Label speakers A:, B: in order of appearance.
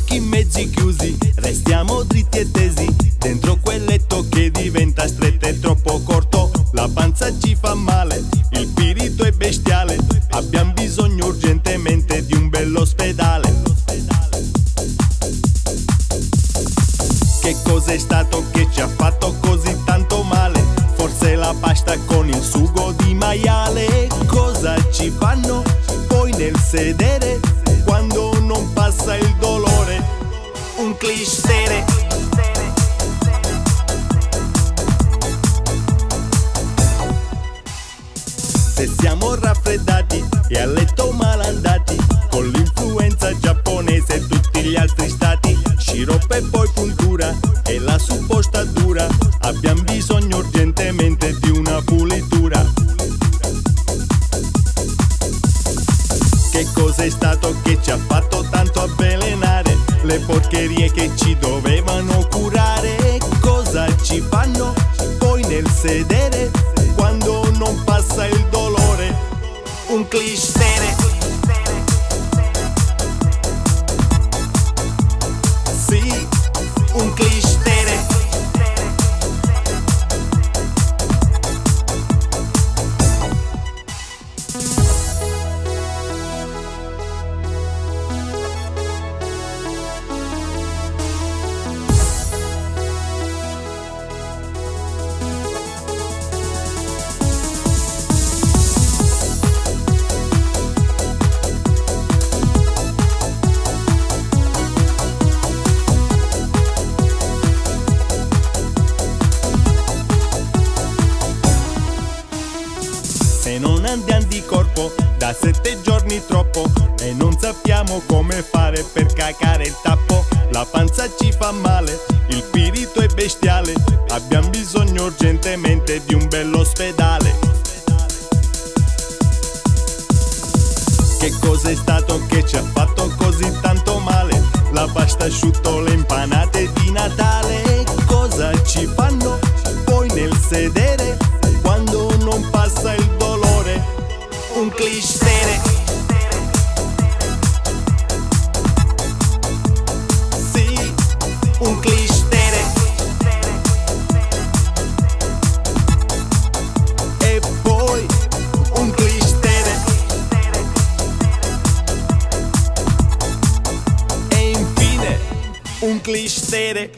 A: occhi mezzi chiusi, restiamo dritti e tesi dentro quel letto che diventa stretto e troppo corto. La panza ci fa male, il spirito è bestiale, abbiamo bisogno urgentemente di un bell'ospedale. Che cos'è stato che ci ha fatto così tanto male? Forse la pasta con il sugo di maiale. Cosa ci fanno poi nel sedere quando non passa il dolore? Un clistere. Se siamo raffreddati e a letto malandati, con l'influenza giapponese e tutti gli altri stati, sciroppo e poi puntura e la supposta dura, abbiamo bisogno urgentemente di una pulitura. Che cos'è stato che ci ha fatto tanto avvelenare? Le porcherie che ci dovevano curare. Cosa ci fanno poi nel sedere quando non passa il dolore? Un clistere. Sì, un clistere. Se non andiamo di corpo da 7 giorni troppo e non sappiamo come fare per cacare il tappo. La panza ci fa male, il spirito è bestiale, abbiamo bisogno urgentemente di un bell'ospedale. Che cos'è stato che ci ha fatto così tanto male? La pasta asciutto, le impanate di Natale. Cosa ci fanno poi nel sedere quando non passa il dolore? Un clistere. Sì, un clistere. E poi un clistere. E infine un clistere.